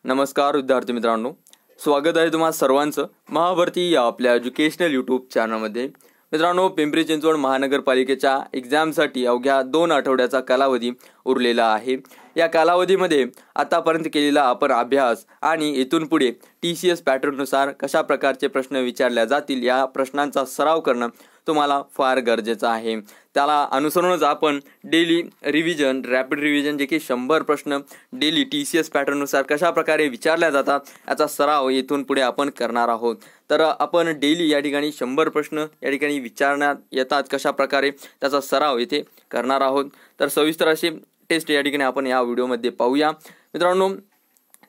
नमस्कार विद्यार्थी मित्रांनो, स्वागत आहे तुम्हा सर्वांचं महाभरती या आपल्या एज्युकेशनल यूट्यूब चॅनलमध्ये। मित्रांनो, पिंपरी चिंचवड महानगरपालिकेच्या एक्झामसाठी अवघ्या 2 आठवड्याचा कालावधी उरलेला आहे। या कालावधीमध्ये आतापर्यंत केलेला आपण अभ्यास आणि इथून पुढे TCS पॅटर्ननुसार कशा प्रकारचे प्रश्न विचारले जातील या प्रश्नांचा सराव करणं तुम्हाला फार गरजेचं आहे। त्याला अनुसरूनच आपण डेली रिव्हिजन, रॅपिड रिव्हिजन जे की 100 प्रश्न डेली TCS पॅटर्ननुसार कशा प्रकारे विचारल्या जातात याचा सराव इथून पुढे आपण करणार आहोत। तर आपण डेली या ठिकाणी 100 प्रश्न या ठिकाणी विचारण्यात येतात, कशा प्रकारे त्याचा सराव इथे करणार आहोत। तर सविस्तर अशी टेस्ट या ठिकाणी आपण या व्हिडिओमध्ये पाहूया। मित्रांनो,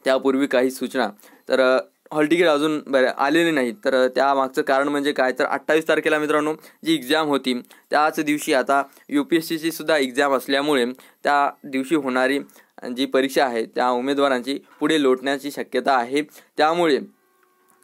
त्यापूर्वी काही सूचना। तर हॉल तिकीट अजून आलेले नाही, तर त्यामागचं कारण म्हणजे काय, तर 28 तारखेला मित्रांनो जी एक्झाम होती त्याच दिवशी आता UPSCची सुद्धा एक्झाम असल्यामुळे त्या दिवशी होणारी जी परीक्षा आहे त्या उमेदवारांची पुढे लोटण्याची शक्यता आहे। त्यामुळे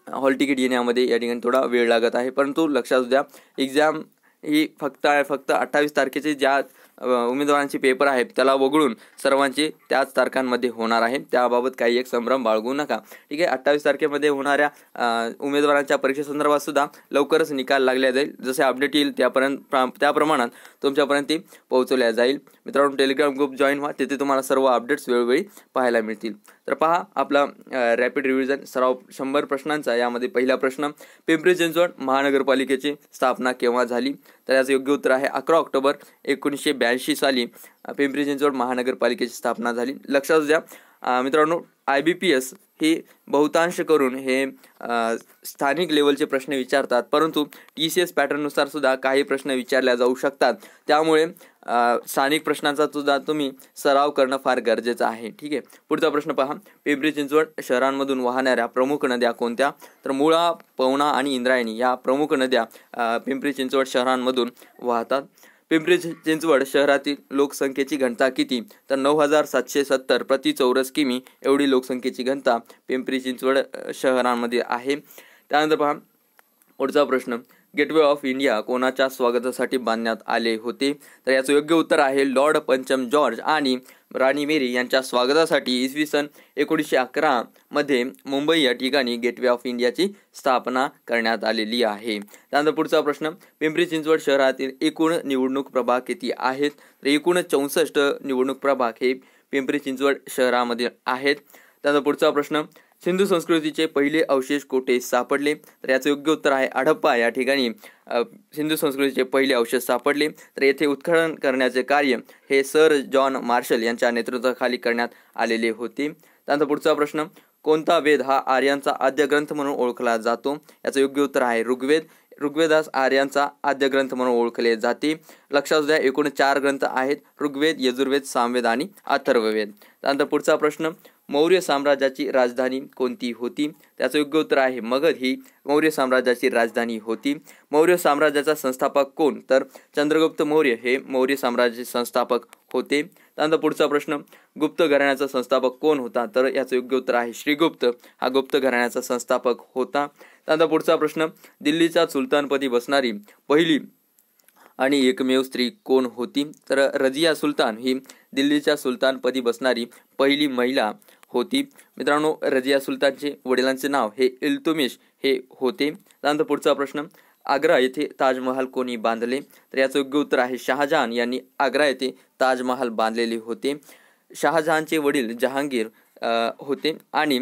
हॉल तिकीट येण्यामध्ये या ठिकाणी थोडा वेळ लागत आहे, परंतु लक्षात द्या एक्झाम ही फक्त 28 तारखेचे ज्या उमेदवारांचे पेपर आहेत त्याला वगळून सर्वांचे त्याच तारखांमध्ये होणार आहे। त्याबाबत काही एक संभ्रम बाळगू नका, ठीक आहे। 28 तारखेमध्ये होणाऱ्या उमेदवारांच्या परीक्षेसंदर्भात सुद्धा लवकरच निकाल लागला जाईल। जसे अपडेट येईल त्या प्रमाणात तुमच्यापर्यंत ते पोहोचवल्या जाईल। मित्रांनो, टेलिग्राम ग्रुप जॉईन व्हा, तिथे तुम्हाला सर्व अपडेट्स वेळोवेळी पाहायला मिळतील। तर पहा आपला रॅपिड रिव्हिजन सराव 100 प्रश्नांचा। यामध्ये पहिला प्रश्न, पिंपरी चिंचवड महानगरपालिकेची स्थापना केव्हा झाली? तर याचं योग्य उत्तर आहे 11 ऑक्टोबर 1982 साली पिंपरी चिंचवड महानगरपालिकेची स्थापना झाली। लक्षात द्या मित्रांनो, IBPS हे बहुतांश करून हे स्थानिक लेवलचे प्रश्न विचारतात, परंतु TCS पॅटर्ननुसार सुद्धा काही प्रश्न विचारल्या जाऊ शकतात। त्यामुळे स्थानिक प्रश्नांचा सुद्धा तुम्ही सराव करणं फार गरजेचं आहे, ठीक आहे। पुढचा प्रश्न पहा, पिंपरी चिंचवड शहरांमधून वाहणाऱ्या प्रमुख नद्या कोणत्या? तर मुळा, पवना आणि इंद्रायणी या प्रमुख नद्या पिंपरी चिंचवड शहरांमधून वाहतात। पिंपरी चिंचवड शहरातील लोकसंख्येची घनता किती? तर 9770 प्रति चौरस किमी एवढी लोकसंख्येची घनता पिंपरी चिंचवड शहरांमध्ये आहे। त्यानंतर पहा पुढचा प्रश्न, गेटवे ऑफ इंडिया कोणाच्या स्वागतासाठी बांधण्यात आले होते? तर याचं योग्य उत्तर आहे लॉर्ड पंचम जॉर्ज आणि राणी मेरी यांच्या स्वागतासाठी इसवी सन 1911 मध्ये मुंबई या ठिकाणी गेटवे ऑफ इंडियाची स्थापना करण्यात आलेली आहे। त्यानंतर पुढचा प्रश्न, पिंपरी चिंचवड शहरातील एकूण निवडणूक प्रभाग किती आहेत? तर एकूण 64 निवडणूक प्रभाग हे पिंपरी चिंचवड शहरामध्ये आहेत। त्यानंतर पुढचा प्रश्न, सिंधू संस्कृतीचे पहिले अवशेष कोठे सापडले? तर याचं योग्य उत्तर आहे हडप्पा या ठिकाणी सिंधू संस्कृतीचे पहिले अवशेष सापडले। तर येथे उत्खनन करण्याचे कार्य हे सर जॉन मार्शल यांच्या नेतृत्वाखाली करण्यात आलेले होते। त्यानंतर पुढचा प्रश्न, कोणता वेद हा आर्यांचा आद्य ग्रंथ म्हणून ओळखला जातो? याचं योग्य उत्तर आहे ऋग्वेद। ऋग्वेदास आर्यांचा आद्य ग्रंथ म्हणून ओळखले जाते। लक्षात द्या एकूण 4 ग्रंथ आहेत, ऋग्वेद, यजुर्वेद, सामवेद आणि अथर्ववेद। त्यानंतर पुढचा प्रश्न, मौर्य साम्राज्याची राजधानी कोणती होती? त्याचं योग्य उत्तर आहे मगध ही मौर्य साम्राज्याची राजधानी होती। मौर्य साम्राज्याचा संस्थापक कोण? तर चंद्रगुप्त मौर्य हे मौर्य साम्राज्याचे संस्थापक होते। त्यानंतर पुढचा प्रश्न, गुप्त घराण्याचा संस्थापक कोण होता? तर याचं योग्य उत्तर आहे श्रीगुप्त हा गुप्त घराण्याचा संस्थापक होता। त्यानंतर पुढचा प्रश्न, दिल्लीच्या सुलतानपदी बसणारी पहिली आणि एकमेव स्त्री कोण होती? तर रजिया सुलतान ही दिल्लीच्या सुलतानपदी बसणारी पहिली महिला होती। मित्रांनो, रजिया सुलतानचे वडिलांचे नाव हे इल्तुमिश हे होते। त्यानंतर पुढचा प्रश्न, आग्रा येथे ताजमहाल कोणी बांधले? तर याचं योग्य उत्तर आहे शहाजहान यांनी आग्रा येथे ताजमहाल बांधलेले होते। शहाजहानचे वडील जहांगीर होते आणि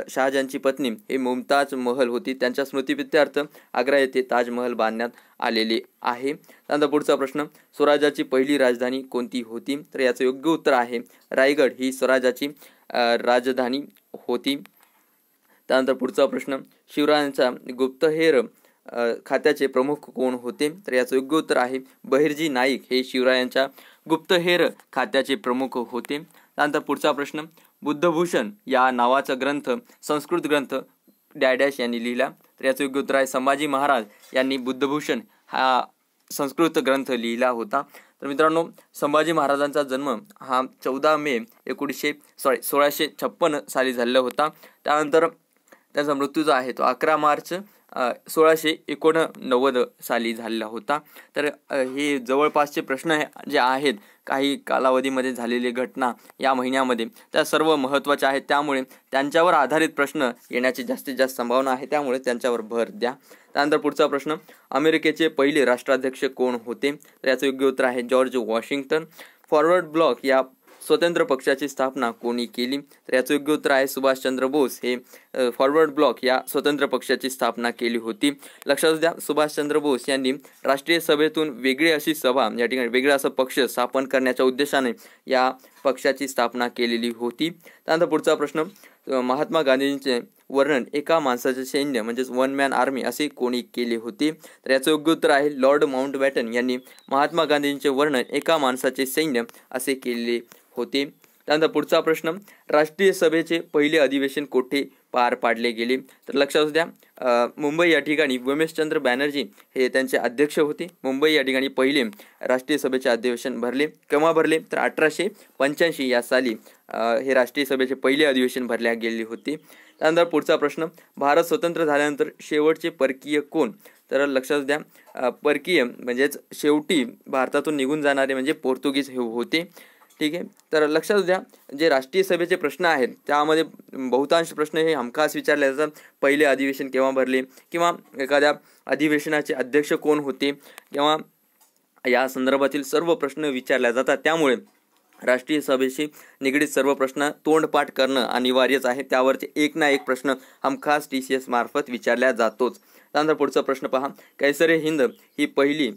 शहाजहानची पत्नी हे मुमताज महल होती। त्यांच्या स्मृतिप्रित्यर्थ आग्रा येथे ताजमहल बांधण्यात आलेले आहे। त्यानंतर पुढचा प्रश्न, स्वराज्याची पहिली राजधानी कोणती होती? तर याचं योग्य उत्तर आहे रायगड ही स्वराज्याची राजधानी होती। त्यानंतर पुढचा प्रश्न, शिवरायांचा गुप्तहेर खात्याचे प्रमुख कोण होते? तर याचं योग्य उत्तर आहे बहिर्जी नाईक हे शिवरायांच्या गुप्तहेर खात्याचे प्रमुख होते। त्यानंतर पुढचा प्रश्न, बुद्धभूषण या नावाचा ग्रंथ संस्कृत ग्रंथ डॅडॅश यांनी लिहिला? तर याचं योग्य उत्तर आहे संभाजी महाराज यांनी बुद्धभूषण हा संस्कृत ग्रंथ लिहिला होता। तर मित्रांनो, संभाजी महाराजांचा जन्म हा 14 मे 1656 साली झालेला होता। त्यानंतर त्यांचा मृत्यू जो आहे तो 11 मार्च 1689 साली झालेला होता. तर हे जवळपासचे प्रश्न जे आहेत काही कालावधीमध्ये झालेली घटना या महिन्यामध्ये त्या सर्व महत्त्वाच्या आहेत, त्यामुळे त्यांच्यावर आधारित प्रश्न येण्याची जास्तीत जास्त संभावना आहे, त्यामुळे त्यांच्यावर भर द्या. त्यानंतर पुढचा प्रश्न, अमेरिकेचे पहिले राष्ट्राध्यक्ष कोण होते? तर याचं योग्य उत्तर आहे जॉर्ज वॉशिंग्टन. फॉरवर्ड ब्लॉक या स्वतंत्र पक्षाची स्थापना कोणी केली? तर याचं योग्य उत्तर आहे सुभाषचंद्र बोस हे फॉरवर्ड ब्लॉक या स्वतंत्र पक्षाची स्थापना केली होती. लक्षात द्या, सुभाषचंद्र बोस यांनी राष्ट्रीय सभेतून वेगळी अशी सभा या ठिकाणी वेगळा असा पक्ष स्थापन करण्याच्या उद्देशाने या पक्षाची स्थापना केलेली होती. त्यानंतर पुढचा प्रश्न, महात्मा गांधींचे वर्णन एका माणसाचे सैन्य म्हणजेच वन मॅन आर्मी असे कोणी केले होते? तर याचं योग्य उत्तर आहे लॉर्ड माउंटबॅटन यांनी महात्मा गांधींचे वर्णन एका माणसाचे सैन्य असे केले होते. त्यानंतर पुढचा प्रश्न, राष्ट्रीय सभेचे पहिले अधिवेशन कोठे पार पाडले गेले? तर लक्षात द्या, मुंबई या ठिकाणी उमेशचंद्र बॅनर्जी हे त्यांचे अध्यक्ष होते. मुंबई या ठिकाणी पहिले राष्ट्रीय सभेचे अधिवेशन भरले. केव्हा भरले? तर 1885 या साली हे राष्ट्रीय सभेचे पहिले अधिवेशन भरले गेले होते. त्यानंतर पुढचा प्रश्न, भारत स्वतंत्र झाल्यानंतर शेवटचे परकीय कोण? तर लक्षात द्या, परकीय म्हणजेच शेवटी भारतातून निघून जाणारे म्हणजे पोर्तुगीज हे होते. ठीक आहे, तर लक्षात द्या, जे राष्ट्रीय सभेचे प्रश्न आहेत त्यामध्ये बहुतांश प्रश्न हे हमखास विचारले जातात. पहिले अधिवेशन केव्हा भरले किंवा एखाद्या अधिवेशनाचे अध्यक्ष कोण होते किंवा या संदर्भातील सर्व प्रश्न विचारले जातात. त्यामुळे राष्ट्रीय सभेशी निगडीत सर्व प्रश्न तोंडपाठ करणं अनिवार्यच आहे. त्यावरचे एक ना एक प्रश्न हमखास TCS मार्फत विचारल्या जातोच. त्यानंतर पुढचा प्रश्न पहा, कैसरे हिंद ही पहिली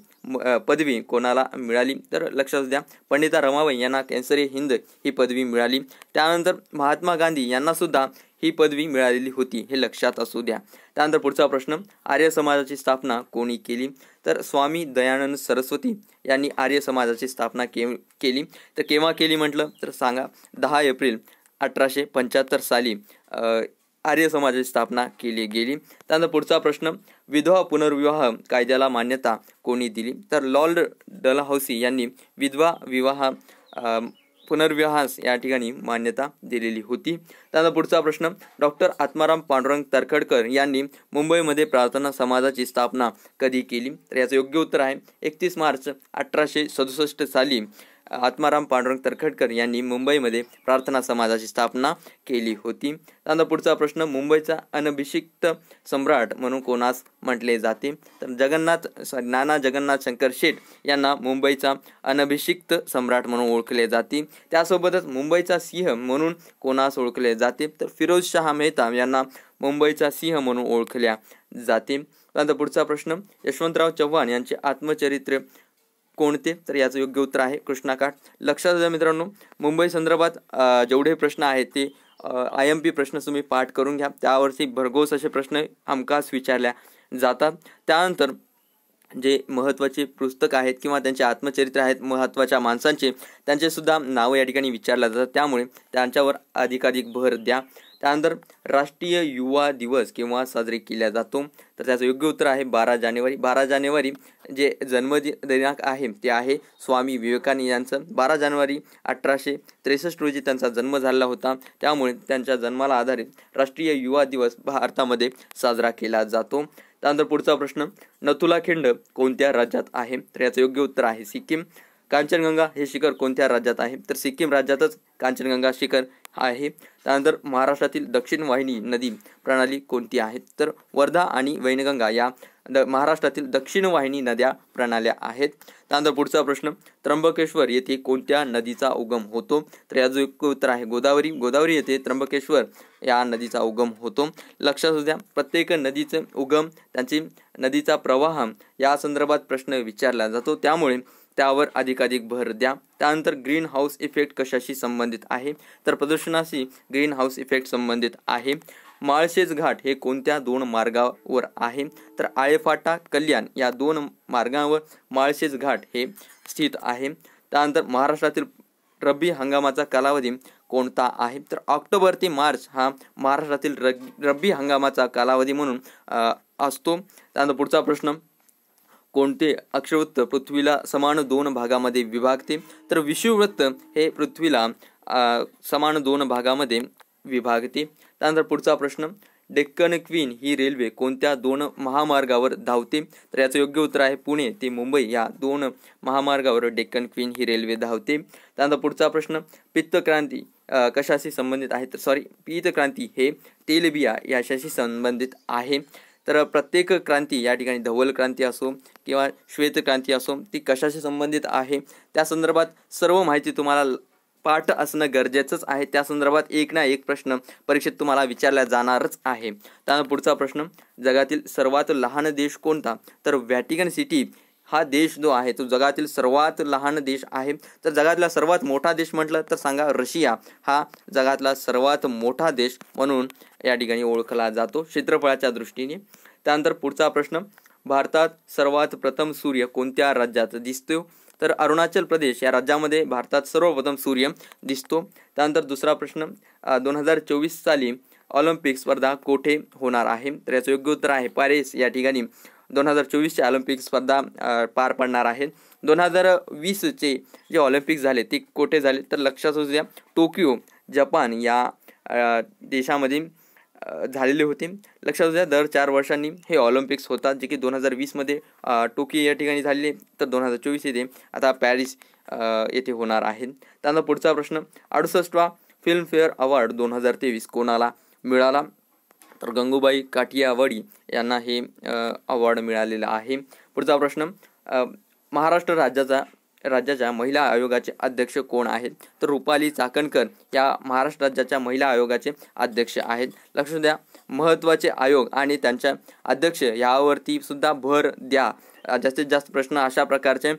पदवी कोणाला मिळाली? तर लक्षात द्या, पंडिता रमाबाई यांना कैसरे हिंद ही पदवी मिळाली. त्यानंतर महात्मा गांधी यांना सुद्धा ही पदवी मिळालेली होती, हे लक्षात असू द्या. त्यानंतर पुढचा प्रश्न, आर्य समाजाची स्थापना कोणी केली? तर स्वामी दयानंद सरस्वती यांनी आर्य समाजाची स्थापना केली. तर केव्हा केली म्हटलं तर सांगा, 10 एप्रिल 1875 साली आर्य समाजाची स्थापना केली गेली. त्यानंतर पुढचा प्रश्न, विधवा पुनर्विवाह कायद्याला मान्यता कोणी दिली? तर लॉर्ड डलहौसी यांनी विधवा विवाह पुनर्विवाहास या ठिकाणी मान्यता दिलेली होती. त्यानंतर पुढचा प्रश्न, डॉक्टर आत्माराम पांडुरंग तरखडकर यांनी मुंबईमध्ये प्रार्थना समाजाची स्थापना कधी केली? तर याचं योग्य उत्तर आहे 31 मार्च 1867 साली आत्माराम पांडुरंग तरखडकर यांनी मुंबईमध्ये प्रार्थना समाजाची स्थापना केली होती. त्यानंतर पुढचा प्रश्न, मुंबईचा अनभिषिक्त सम्राट म्हणून कोणास म्हटले जाते? तर नाना जगन्नाथ शंकर शेठ यांना मुंबईचा अनभिषिक्त सम्राट म्हणून ओळखले जाते. त्यासोबतच मुंबईचा सिंह म्हणून कोणास ओळखले जाते? तर फिरोजशाह मेहता यांना मुंबईचा सिंह म्हणून ओळखल्या जाते. त्यानंतर पुढचा प्रश्न, यशवंतराव चव्हाण यांचे आत्मचरित्र कोणते? तर याचं योग्य उत्तर आहे कृष्णाकाठ. लक्षात द्या मित्रांनो, मुंबई संदर्भात जेवढे प्रश्न आहेत ते IMP प्रश्न तुम्ही पाठ करून घ्या. त्यावरती भरघोस असे प्रश्न हमखास विचारल्या जातात. त्यानंतर जे महत्त्वाचे पुस्तक आहेत किंवा त्यांचे आत्मचरित्र आहेत महत्त्वाच्या माणसांचे, त्यांचे सुद्धा नावं या ठिकाणी विचारल्या जातात, त्यामुळे त्यांच्यावर अधिकाधिक भर द्या. त्यानंतर राष्ट्रीय युवा दिवस केव्हा साजरी केला जातो? तर त्याचं योग्य उत्तर आहे 12 जानेवारी. 12 जानेवारी जे दिनांक आहे ते आहे स्वामी विवेकानंद यांचं. 12 जानेवारी 1863 रोजी त्यांचा जन्म झाला होता, त्यामुळे त्यांच्या जन्माला आधारित राष्ट्रीय युवा दिवस भारतामध्ये साजरा केला जातो. त्यानंतर पुढचा प्रश्न, नथुला खिंड कोणत्या राज्यात आहे? तर याचं योग्य उत्तर आहे सिक्कीम. कांचनगंगा हे शिखर कोणत्या राज्यात आहे? तर सिक्कीम राज्यातच कांचनगंगा शिखर आहे. त्यानंतर महाराष्ट्रातील दक्षिण वाहिनी नदी प्रणाली कोणती आहेत? तर वर्धा आणि वैनगंगा या महाराष्ट्रातील दक्षिण वाहिनी नद्या प्रणाल्या आहेत. त्यानंतर पुढचा प्रश्न, त्र्यंबकेश्वर येथे कोणत्या नदीचा उगम होतो? तर याचं योग्य उत्तर आहे गोदावरी. गोदावरी येथे त्र्यंबकेश्वर या नदीचा उगम होतो. लक्षात द्या, प्रत्येक नदीचे उगम, त्यांची नदीचा प्रवाह या संदर्भात प्रश्न विचारला जातो, त्यामुळे त्यावर अधिकाधिक भर द्या. त्यानंतर ग्रीन हाऊस इफेक्ट कशाशी संबंधित आहे? तर प्रदूषणाशी ग्रीन हाऊस इफेक्ट संबंधित आहे. माळशेज घाट हे कोणत्या 2 मार्गावर आहे? तर आळेफाटा कल्याण या 2 मार्गावर माळशेज घाट हे स्थित आहे. त्यानंतर महाराष्ट्रातील रब्बी हंगामाचा कालावधी कोणता आहे? तर ऑक्टोबर ते मार्च हा महाराष्ट्रातील रब्बी हंगामाचा कालावधी म्हणून असतो. त्यानंतर पुढचा प्रश्न, कोणते अक्षवृत्त पृथ्वीला समान 2 भागामध्ये विभागते? तर विषुववृत्त हे पृथ्वीला समान 2 भागामध्ये विभागते. त्यानंतर पुढचा प्रश्न, डेक्कन क्वीन ही रेल्वे कोणत्या 2 महामार्गावर धावते? तर याचं योग्य उत्तर आहे पुणे ते मुंबई या 2 महामार्गावर डेक्कन क्वीन ही रेल्वे धावते. त्यानंतर पुढचा प्रश्न, पित्त क्रांती कशाशी संबंधित आहे? तर पीत क्रांती हे तेलबिया याच्याशी संबंधित आहे. तर प्रत्येक क्रांती या ठिकाणी धवल क्रांती असो किंवा श्वेत क्रांती असो ती कशाशी संबंधित आहे त्या संदर्भात सर्व माहिती तुम्हाला पाठ असणं गरजेचंच आहे. त्या संदर्भात एक ना एक प्रश्न परीक्षेत तुम्हाला विचारला जाणारच आहे. त्यानंतर पुढचा प्रश्न, जगातील सर्वात लहान देश कोणता? तर व्हॅटिकन सिटी हा देश जो आहे तो जगातील सर्वात लहान देश आहे. तर जगातला सर्वात मोठा देश म्हटलं तर सांगा रशिया हा जगातला सर्वात मोठा देश म्हणून या ठिकाणी ओळखला जातो क्षेत्रफळाच्या दृष्टीने. त्यानंतर पुढचा प्रश्न, भारतात सर्वात प्रथम सूर्य कोणत्या राज्यात दिसतो? तर अरुणाचल प्रदेश या राज्यामध्ये भारतात सर्वप्रथम सूर्य दिसतो. त्यानंतर दुसरा प्रश्न, 2024 साली ऑलिम्पिक स्पर्धा कोठे होणार आहे? तर याचं योग्य उत्तर आहे पॅरिस या ठिकाणी 2024ची ऑलिम्पिक स्पर्धा पार पडणार आहे. 2020चे जे ऑलिम्पिक झाले ते कोठे झाले? तर लक्षात असू द्या टोकियो जपान या देशामध्ये झालेले होते. लक्षात द्या दर 4 वर्षांनी हे ऑलिम्पिक्स होतात, जे की 2020मध्ये टोकियो या ठिकाणी झालेले, तर 2024 येथे आता पॅरिस येथे होणार आहे. त्यानंतर पुढचा प्रश्न, 68वा फिल्मफेअर अवॉर्ड 2023 कोणाला मिळाला? तर गंगूबाई काठियावाडी यांना हे अवॉर्ड मिळालेला आहे. पुढचा प्रश्न, महाराष्ट्र राज्याच्या महिला आयोगाचे अध्यक्ष कोण आहेत? तर रुपाली चाकणकर या महाराष्ट्र राज्याच्या महिला आयोगाचे अध्यक्ष आहेत. लक्षात द्या महत्त्वाचे आयोग आणि त्यांच्या अध्यक्ष यावरती सुद्धा भर द्या. जास्तीत जास्त प्रश्न अशा प्रकारचे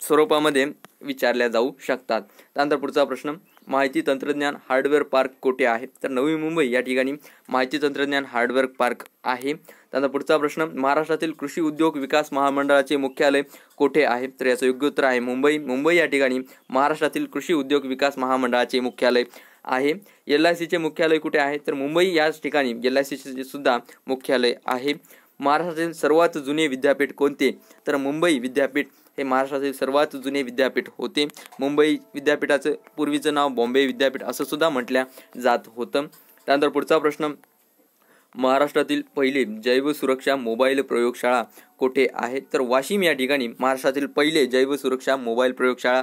स्वरूपामध्ये विचारल्या जाऊ शकतात. त्यानंतर पुढचा प्रश्न, माहिती तंत्रज्ञान हार्डवेअर पार्क कोठे आहे? तर नवी मुंबई या ठिकाणी माहिती तंत्रज्ञान हार्डवेअर पार्क आहे. त्यानंतर पुढचा प्रश्न, महाराष्ट्रातील कृषी उद्योग विकास महामंडळाचे मुख्यालय कोठे आहे? तर याचं योग्य उत्तर आहे मुंबई या ठिकाणी महाराष्ट्रातील कृषी उद्योग विकास महामंडळाचे मुख्यालय आहे. LICचे मुख्यालय कुठे आहे? तर मुंबई याच ठिकाणी LICचे सुद्धा मुख्यालय आहे. महाराष्ट्रातील सर्वात जुने विद्यापीठ कोणते? तर मुंबई विद्यापीठ हे महाराष्ट्रातील सर्वात जुने विद्यापीठ होते. मुंबई विद्यापीठाचं पूर्वीचं नाव बॉम्बे विद्यापीठ असं सुद्धा म्हटल्या जात होतं. त्यानंतर पुढचा प्रश्न, महाराष्ट्रातील पहिली जैव सुरक्षा मोबाईल प्रयोगशाळा कोठे आहे? तर वाशिम या ठिकाणी महाराष्ट्रातील पहिले जैव सुरक्षा मोबाईल प्रयोगशाळा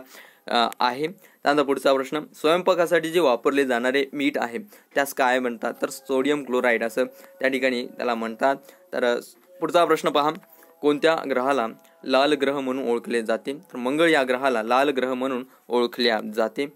आहे. त्यानंतर पुढचा प्रश्न, स्वयंपाकासाठी जे वापरले जाणारे मीठ आहे त्यास काय म्हणतात? तर सोडियम क्लोराईड असं त्या ठिकाणी त्याला म्हणतात. तर पुढचा प्रश्न पहा, कोणत्या ग्रहाला लाल ग्रह म्हणून ओळखले जाते? तर मंगळ या ग्रहाला लाल ग्रह म्हणून ओळखल्या जाते.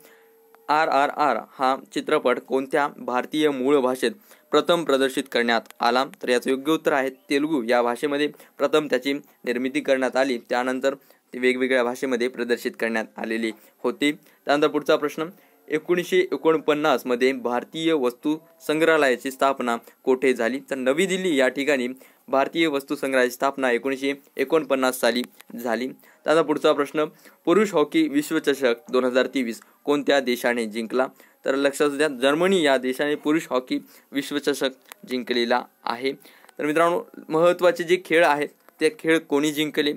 RRR हा चित्रपट कोणत्या भारतीय मूळ भाषेत प्रथम प्रदर्शित करण्यात आला? तर याचं योग्य उत्तर आहे तेलुगू या भाषेमध्ये प्रथम त्याची निर्मिती करण्यात आली, त्यानंतर ती वेगवेगळ्या भाषेमध्ये प्रदर्शित करण्यात आलेली होती. त्यानंतर पुढचा प्रश्न, 1949 मध्ये भारतीय वस्तू संग्रहालयाची स्थापना कोठे झाली? तर नवी दिल्ली या ठिकाणी भारतीय वस्तू संग्रहालयाची स्थापना 1949 साली झाली. त्यानंतर पुढचा प्रश्न, पुरुष हॉकी विश्वचषक 2023 कोणत्या देशाने जिंकला? तर लक्षात द्या जर्मनी या देशाने पुरुष हॉकी विश्वचषक जिंकलेला आहे. तर मित्रांनो महत्त्वाचे जे खेळ आहेत ते खेळ कोणी जिंकले,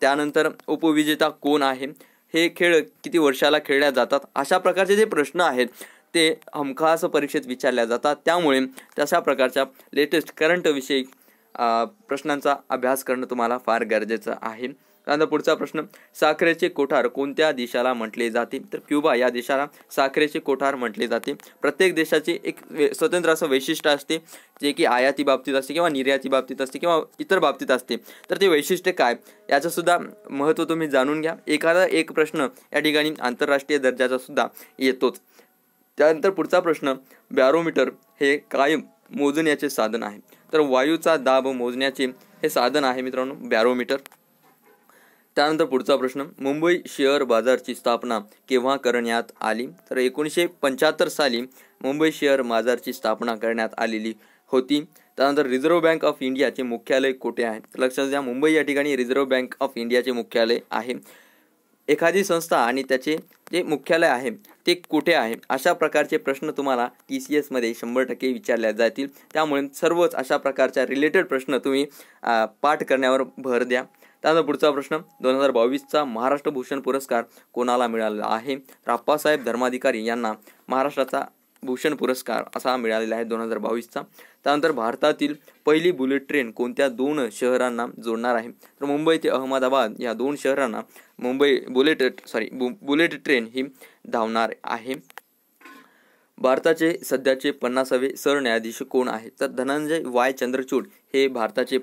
त्यानंतर उपविजेता कोण आहे, हे खेळ किती वर्षाला खेळल्या जातात, अशा प्रकारचे जे प्रश्न आहेत ते हमखास परीक्षेत विचारल्या जातात. त्यामुळे तशा प्रकारच्या लेटेस्ट करंट विषयी प्रश्नांचा अभ्यास करणं तुम्हाला फार गरजेचं आहे. त्यानंतर पुढचा प्रश्न, साखरेचे कोठार कोणत्या देशाला म्हटले जाते? तर क्युबा या देशाला साखरेचे कोठार म्हटले जाते. प्रत्येक देशाचे एक स्वतंत्र असं वैशिष्ट्य असते, जे की आयाती बाबतीत असते किंवा निर्याती बाबतीत असते किंवा इतर बाबतीत असते. तर ते वैशिष्ट्य काय याचं सुद्धा महत्त्व तुम्ही जाणून घ्या. एखादा एक प्रश्न या ठिकाणी आंतरराष्ट्रीय दर्जाचा सुद्धा येतोच. त्यानंतर पुढचा प्रश्न, बॅरोमीटर हे कायम मोजण्याचे साधन आहे. तर वायूचा दाब मोजण्याचे हे साधन आहे मित्रांनो बॅरोमीटर. त्यानंतर पुढचा प्रश्न, मुंबई शेअर बाजारची स्थापना केव्हा करण्यात आली? तर 1975 साली मुंबई शेअर बाजारची स्थापना करण्यात आलेली होती. त्यानंतर रिझर्व्ह बँक ऑफ इंडियाचे मुख्यालय कुठे आहे? लक्षात घ्या मुंबई या ठिकाणी रिझर्व्ह बँक ऑफ इंडियाचे मुख्यालय आहे. एखादी संस्था आणि त्याचे जे मुख्यालय आहे ते कुठे आहे, अशा प्रकारचे प्रश्न तुम्हाला TCS मध्ये 100% विचारले जातील. त्यामुळे सर्वच अशा प्रकारच्या रिलेटेड प्रश्न तुम्ही पाठ करण्यावर भर द्या. त्यानंतर पुढचा प्रश्न, 2022चा महाराष्ट्र भूषण पुरस्कार कोणाला मिळाला आहे? तर आप्पासाहेब धर्माधिकारी यांना महाराष्ट्राचा भूषण पुरस्कार असा मिळालेला आहे 2022चा. त्यानंतर भारतातील पहिली बुलेट ट्रेन कोणत्या 2 शहरांना जोडणार आहे? तर मुंबई ते अहमदाबाद या 2 शहरांना बुलेट ट्रेन ही धावणार आहे. भारताचे सध्याचे 50वे सरन्यायाधीश कोण आहेत? तर धनंजय वाय चंद्रचूड हे भारताचे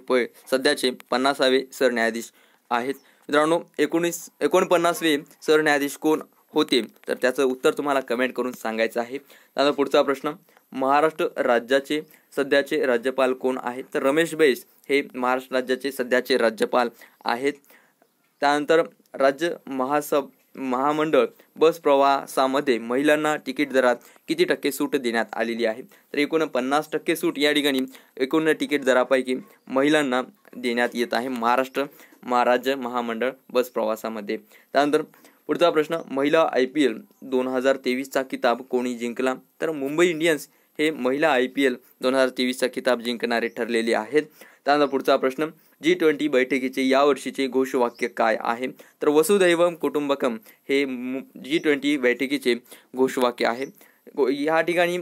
सध्याचे 50वे सरन्यायाधीश आहेत. मित्रांनो, 49वे सरन्यायाधीश कोण होते? तर त्याचं उत्तर तुम्हाला कमेंट करून सांगायचं आहे. त्यानंतर पुढचा प्रश्न, महाराष्ट्र राज्याचे सध्याचे राज्यपाल कोण आहेत? तर रमेश बैस हे महाराष्ट्र राज्याचे सध्याचे राज्यपाल आहेत. त्यानंतर राज्य महामंडळ बस प्रवासामध्ये महिलांना तिकीट दरात किती टक्के सूट देण्यात आलेली आहे? तर 49% सूट या ठिकाणी एकूण तिकीट दरापैकी महिलांना देण्यात येत आहे महाराष्ट्र राज्य महामंडळ बस प्रवासामध्ये. त्यानंतर पुढचा प्रश्न, महिला IPL 2023चा किताब कोणी जिंकला? तर मुंबई इंडियन्स हे महिला IPL 2023चा किताब जिंकणारे ठरलेले आहेत. त्यानंतर पुढचा प्रश्न, G20 बैठकीचे यावर्षीचे घोषवाक्य काय आहे? तर वसुधैव कुटुंबकम हे G20 बैठकीचे घोषवाक्य आहे. या ठिकाणी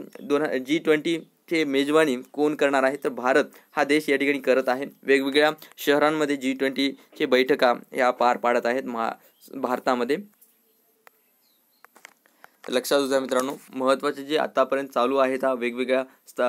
G20 चे मेजबानी कोण करणार आहे? तर भारत हा देश या ठिकाणी करत आहे. वेगवेगळ्या शहरांमध्ये G20 चे बैठका या पार पाडत आहेत भारतामध्ये. लक्षात घ्या मित्रांनो, महत्त्वाचे जे आतापर्यंत चालू आहेत वेगवेगळ्या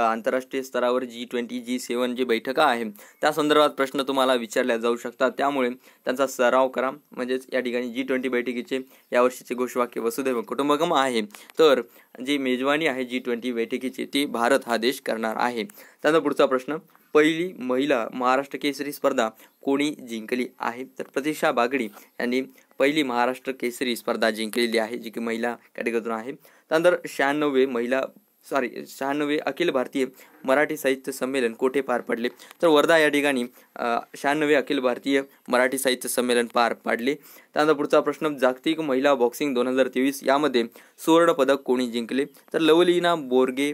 आंतरराष्ट्रीय स्तरावर G20 G7 जे बैठका आहे त्या संदर्भात प्रश्न तुम्हाला विचारल्या जाऊ शकतात. त्यामुळे त्यांचा सराव करा. म्हणजेच या ठिकाणी G20 बैठकीचे यावर्षीचे घोषवाक्य वसुधैव कुटुंबकम आहे. तर जी मेजबानी आहे G20 बैठकीची ती भारत हा देश करणार आहे. त्यानंतर पुढचा प्रश्न, पहिली महिला महाराष्ट्र केसरी स्पर्धा कोणी जिंकली आहे? तर प्रतीक्षा बागडी यांनी पहिली महाराष्ट्र केसरी स्पर्धा जिंकलेली आहे, जी की महिला कॅटेगरीतून आहे. त्यानंतर 96वे अखिल भारतीय मराठी साहित्य संमेलन कोठे पार पडले? तर वर्धा या ठिकाणी 96वे अखिल भारतीय मराठी साहित्य संमेलन पार पाडले. त्यानंतर पुढचा प्रश्न, जागतिक महिला बॉक्सिंग 2023 यामध्ये सुवर्ण पदक कोणी जिंकले? तर लवलीना बोर्गे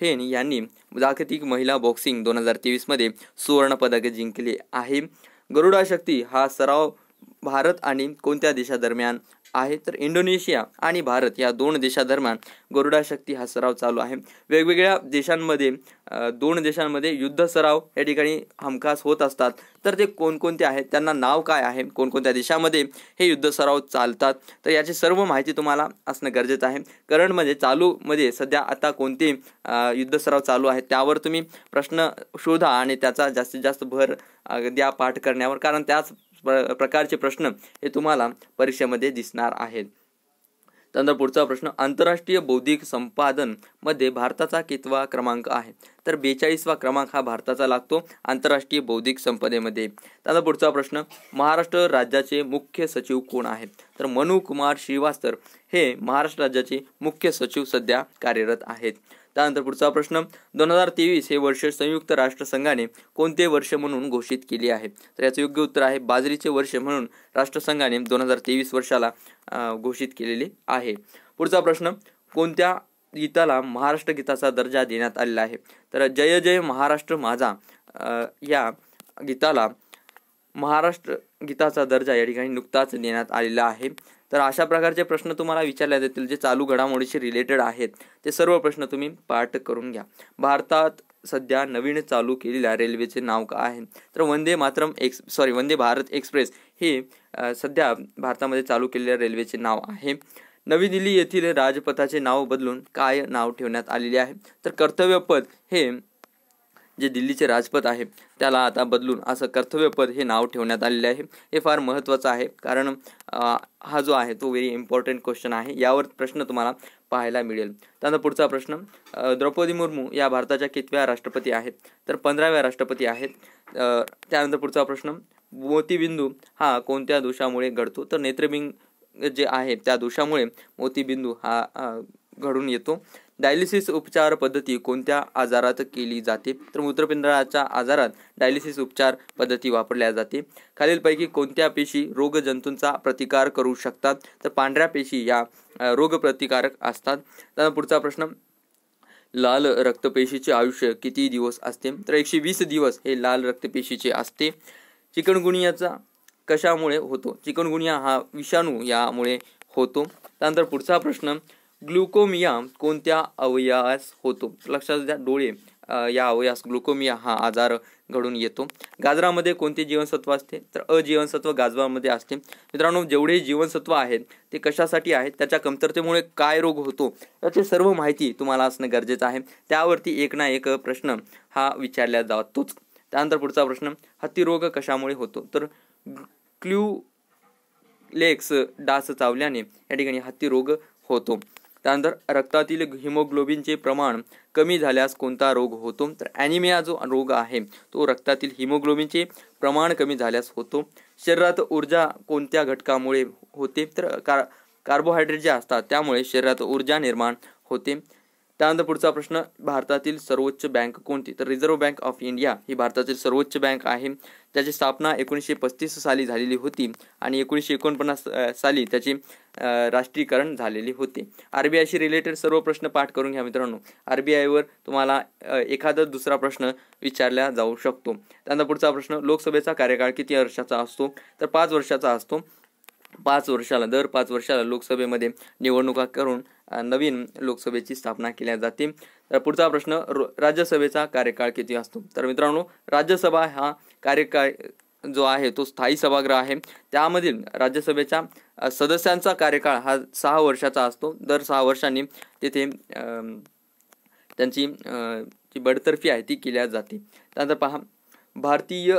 हेन यांनी जागतिक महिला बॉक्सिंग 2023 मध्ये सुवर्ण पदक जिंकले आहे. गरुडा शक्ती हा सराव भारत आणि कोणत्या देशादरम्यान आहे? तर इंडोनेशिया आणि भारत या 2 देशादरम्यान गरुडा शक्ती हा सराव चालू आहे. वेगवेगळ्या देशांमध्ये 2 देशांमध्ये युद्ध सराव या ठिकाणी हमखास होत असतात. तर ते कोणकोणते आहेत, त्यांना नाव काय आहे, कोणकोणत्या देशामध्ये हे युद्ध सराव चालतात, तर याची सर्व माहिती तुम्हाला असणं गरजेचं आहे. करंटमध्ये चालूमध्ये सध्या आता कोणते युद्ध सराव चालू आहेत त्यावर तुम्ही प्रश्न शोधा आणि त्याचा जास्तीत जास्त भर द्या पाठ करण्यावर, कारण त्याच प्रकारचे प्रश्न हे तुम्हाला परीक्षेमध्ये दिसणार आहेत. त्यानंतर पुढचा प्रश्न, आंतरराष्ट्रीय बौद्धिक संपादन मध्ये भारताचा कितवा क्रमांक आहे? तर 42वा क्रमांक हा भारताचा लागतो आंतरराष्ट्रीय बौद्धिक संपदेमध्ये. त्यानंतर पुढचा प्रश्न, महाराष्ट्र राज्याचे मुख्य सचिव कोण आहेत? तर मनु कुमार श्रीवास्तव हे महाराष्ट्र राज्याचे मुख्य सचिव सध्या कार्यरत आहेत. त्यानंतर पुढचा प्रश्न, 2023 हे वर्ष संयुक्त राष्ट्रसंघाने कोणते वर्ष म्हणून घोषित केले आहे? तर याचं योग्य उत्तर आहे बाजरीचे वर्ष म्हणून राष्ट्रसंघाने 2023 वर्षाला घोषित केलेले आहे. पुढचा प्रश्न, कोणत्या गीताला महाराष्ट्र गीताचा दर्जा देण्यात आलेला आहे? तर जय जय महाराष्ट्र माझा या गीताला महाराष्ट्र गीताचा दर्जा या ठिकाणी नुकताच देण्यात आलेला आहे. तर अशा प्रकारचे प्रश्न तुम्हाला विचारले जातील जे चालू घडामोडीशी रिलेटेड आहेत. ते सर्व प्रश्न तुम्ही पाठ करून घ्या. भारतात सध्या नवीन चालू केलेल्या रेल्वेचे नाव काय आहे? तर वंदे भारत एक्सप्रेस हे सध्या भारतामध्ये चालू केलेल्या रेल्वेचे नाव आहे. नवी दिल्ली येथील राजपथाचे नाव बदलून काय नाव ठेवण्यात आलेले आहे? तर कर्तव्यपथ हे जे दिल्लीचे राजपथ आहे त्याला आता बदलून असं कर्तव्यपथ हे नाव ठेवण्यात आलेले आहे. हे फार महत्त्वाचं आहे, कारण हा जो आहे तो व्हेरी इम्पॉर्टंट क्वेश्चन आहे. यावर प्रश्न तुम्हाला पाहायला मिळेल. त्यानंतर पुढचा प्रश्न, द्रौपदी मुर्मू या भारताच्या कितव्या राष्ट्रपती आहेत? तर 15व्या राष्ट्रपती आहेत. त्यानंतर पुढचा प्रश्न, मोतीबिंदू हा कोणत्या दोषामुळे घडतो? तर नेत्रबिंग जे आहे त्या दोषामुळे मोतीबिंदू हा घडून येतो. डायलिसिस उपचार पद्धती कोणत्या आजारात केली जाते? तर मूत्रपिंडाच्या आजारात डायलिसिस उपचार पद्धती वापरल्या जाते. खालीलपैकी कोणत्या पेशी रोगजंतूंचा प्रतिकार करू शकतात? तर पांढऱ्या पेशी या रोगप्रतिकारक असतात. त्यानंतर पुढचा प्रश्न, लाल रक्तपेशीचे आयुष्य किती दिवस असते? तर 120 दिवस हे लाल रक्तपेशीचे असते. चिकनगुनियाचा कशामुळे होतो? चिकनगुनिया हा विषाणू यामुळे होतो. त्यानंतर पुढचा प्रश्न, ग्लुकोमिया कोणत्या अवयवास होतो? लक्षात द्या, डोळे या अवयवास ग्लुकोमिया हा आजार घडून येतो. गाजरामध्ये कोणते जीवनसत्व असते? तर अजीवनसत्व गाजरामध्ये असते. मित्रांनो, जेवढे जीवनसत्व आहेत ते कशासाठी आहेत, त्याच्या कमतरतेमुळे काय रोग होतो याची सर्व माहिती तुम्हाला असणं गरजेचं आहे. त्यावरती एक ना एक प्रश्न हा विचारला जातोच. त्यानंतर पुढचा प्रश्न, हत्ती रोग कशामुळे होतो? तर क्युलेक्स डास चावल्याने या ठिकाणी हत्ती रोग होतो. त्यानंतर रक्तातील हिमोग्लोबिनचे प्रमाण कमी झाल्यास कोणता रोग होतो? तर ॲनिमिया जो रोग आहे तो रक्तातील हिमोग्लोबिनचे प्रमाण कमी झाल्यास होतो. शरीरात ऊर्जा कोणत्या घटकामुळे होते? तर कार्बोहायड्रेट जे असतात त्यामुळे शरीरात ऊर्जा निर्माण होते. त्यानंतर पुढचा प्रश्न, भारतातील सर्वोच्च बँक कोणती? तर रिझर्व्ह बँक ऑफ इंडिया ही भारतातील सर्वोच्च बँक आहे. त्याची स्थापना 1935 साली झालेली होती आणि 1949 साली त्याची राष्ट्रीयकरण झालेली होते. RBIशी रिलेटेड सर्व प्रश्न पाठ करून घ्या मित्रांनो. RBIवर तुम्हाला एखादा दुसरा प्रश्न विचारला जाऊ शकतो. त्यानंतर पुढचा प्रश्न, लोकसभेचा कार्यकाळ किती वर्षाचा असतो? तर 5 वर्षाचा असतो. दर 5 वर्षाला लोकसभेमध्ये निवडणुका करून नवीन लोकसभेची स्थापना केली जाते. तर पुढचा प्रश्न, राज्यसभेचा कार्यकाळ किती असतो? तर मित्रांनो, राज्यसभा हा कार्यकाळ जो आहे तो स्थायी सभागृह आहे. त्यामधील राज्यसभेच्या सदस्यांचा कार्यकाळ हा 6 वर्षाचा असतो. दर 6 वर्षांनी तेथे त्यांची जी बडतर्फी आहे ती केली जाते. त्यानंतर पहा, भारतीय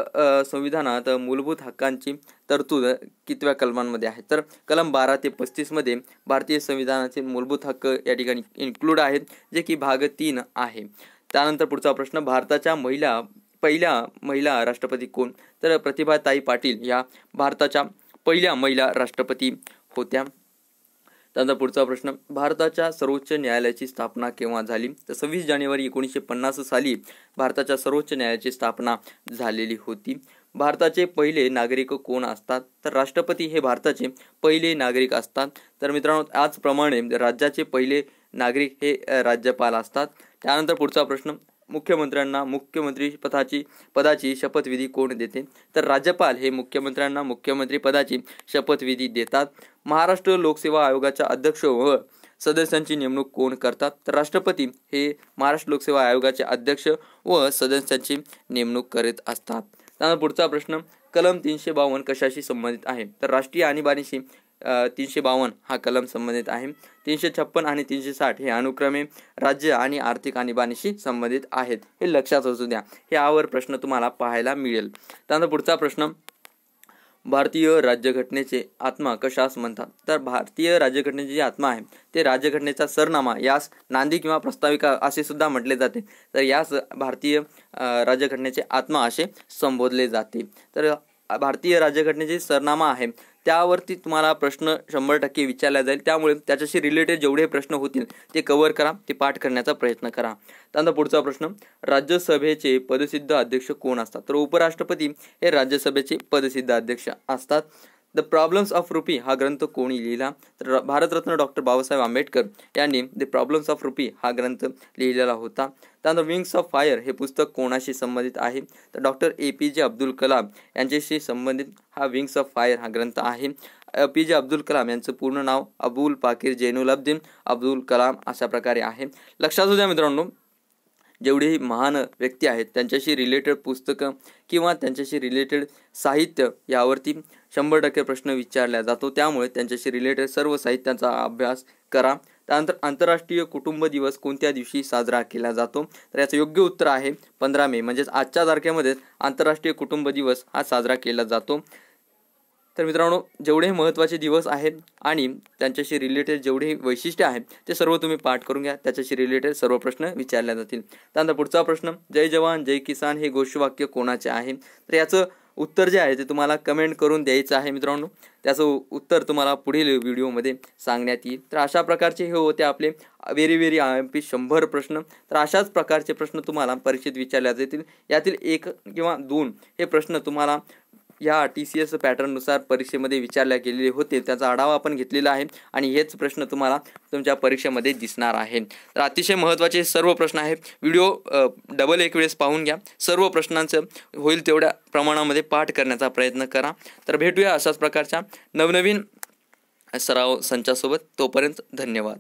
संविधानात मूलभूत हक्कांची तरतूद कितव्या कलमांमध्ये आहे? तर कलम 12 ते 35 मध्ये भारतीय संविधानाचे मूलभूत हक्क या ठिकाणी इन्क्लूड आहेत, जे की भाग 3 आहे. त्यानंतर पुढचा प्रश्न, भारताच्या पहिल्या महिला राष्ट्रपती कोण? तर प्रतिभाताई पाटील या भारताच्या पहिल्या महिला राष्ट्रपती होत्या. त्यानंतर पुढचा प्रश्न, भारताच्या सर्वोच्च न्यायालयाची स्थापना केव्हा झाली? तर 26 जानेवारी 1950 साली भारताच्या सर्वोच्च न्यायालयाची स्थापना झालेली होती. भारताचे पहिले नागरिक कोण असतात? तर राष्ट्रपती हे भारताचे पहिले नागरिक असतात. तर मित्रांनो, याचप्रमाणे राज्याचे पहिले नागरिक हे राज्यपाल असतात. त्यानंतर पुढचा प्रश्न, मुख्यमंत्र्यांना मुख्यमंत्री पदाची शपथविधी कोण देते? तर राज्यपाल हे मुख्यमंत्र्यांना मुख्यमंत्री पदाची शपथविधी देतात. महाराष्ट्र लोकसेवा आयोगाच्या अध्यक्ष व सदस्यांची नेमणूक कोण करतात? तर राष्ट्रपती हे महाराष्ट्र लोकसेवा आयोगाचे अध्यक्ष व सदस्यांची नेमणूक करीत असतात. त्यानंतर पुढचा प्रश्न, कलम 352 कशाशी संबंधित आहे? तर राष्ट्रीय आणीबाणीशी 352 हा कलम संबंधित आहे. 356 आणि 360 हे अनुक्रमे राज्य आणि आर्थिक आणीबाणीशी संबंधित आहेत. हे लक्षात असू द्या, यावर प्रश्न तुम्हाला पाहायला मिळेल. त्यानंतर पुढचा प्रश्न, भारतीय राज्यघटनेचे आत्मा कशास म्हणतात? तर भारतीय राज्यघटनेची जी आत्मा आहे ते राज्यघटनेचा सरनामा, यास नांदी किंवा प्रस्ताविका असे सुद्धा म्हटले जाते. तर यास भारतीय राज्यघटनेचे आत्मा असे संबोधले जाते. तर भारतीय राज्यघटनेचे सरनामा आहे त्यावरती तुम्हाला प्रश्न 100% विचारला जाईल. त्यामुळे त्याच्याशी रिलेटेड जेवढे प्रश्न होतील ते कव्हर करा, ते पाठ करण्याचा प्रयत्न करा. त्यानंतर पुढचा प्रश्न, राज्यसभेचे पदसिद्ध अध्यक्ष कोण असतात? तर उपराष्ट्रपती हे राज्यसभेचे पदसिद्ध अध्यक्ष असतात. द प्रॉब्लेम्स ऑफ रुपी हा ग्रंथ कोणी लिहिला? तर भारतरत्न डॉक्टर बाबासाहेब आंबेडकर यांनी द प्रॉब्लेम्स ऑफ रुपी हा ग्रंथ लिहिलेला होता. त्यानंतर विंग्स ऑफ फायर हे पुस्तक कोणाशी संबंधित आहे? तर डॉक्टर APJ अब्दुल कलाम यांच्याशी संबंधित हा विंग्स ऑफ फायर हा ग्रंथ आहे. APJ अब्दुल कलाम यांचं पूर्ण नाव अबुल पाकीर जैनुलाब्दीन अब्दुल कलाम अशा प्रकारे आहे. लक्षात असू द्या मित्रांनो, जेवढेही महान व्यक्ती आहेत त्यांच्याशी रिलेटेड पुस्तकं किंवा त्यांच्याशी रिलेटेड साहित्य यावरती 100% प्रश्न विचारला जातो. त्यामुळे त्यांच्याशी रिलेटेड सर्व साहित्याचा अभ्यास करा. त्यानंतर आंतरराष्ट्रीय कुटुंब दिवस कोणत्या दिवशी साजरा केला जातो? तर याचं योग्य उत्तर आहे 15 मे, म्हणजेच आजच्या तारखेमध्ये आंतरराष्ट्रीय कुटुंब दिवस हा साजरा केला जातो. तर मित्रांनो, जेवढे महत्त्वाचे दिवस आहेत आणि त्यांच्याशी रिलेटेड जेवढे वैशिष्ट्य आहेत ते सर्व तुम्ही पाठ करून घ्या. त्याच्याशी रिलेटेड सर्व प्रश्न विचारले जातील. त्यानंतर पुढचा प्रश्न, जय जवान जय किसान हे घोषवाक्य कोणाचे आहे? तर याचं उत्तर जे आहे ते तुम्हाला कमेंट करून द्यायचं आहे मित्रांनो. त्याचं उत्तर तुम्हाला पुढील व्हिडिओमध्ये सांगण्यात येईल. तर अशा प्रकारचे हे होते आपले व्हेरी IMP 100 प्रश्न. तर अशाच प्रकारचे प्रश्न तुम्हाला परीक्षेत विचारले जातील. यातील 1 किंवा 2 हे प्रश्न तुम्हाला या TCS पॅटर्ननुसार परीक्षेमध्ये विचारले गेलेले होते. त्याचा आढावा आपण घेतलेला आहे आणि हेच प्रश्न तुम्हाला तुमच्या परीक्षेमध्ये दिसणार आहे. तर अतिशय महत्त्वाचे सर्व प्रश्न आहेत. व्हिडिओ डबल एक वेळेस पाहून घ्या. सर्व प्रश्नांचं होईल तेवढ्या प्रमाणामध्ये पाठ करण्याचा प्रयत्न करा. तर भेटूया अशाच प्रकारच्या नवनवीन सराव संचासोबत. तोपर्यंत धन्यवाद.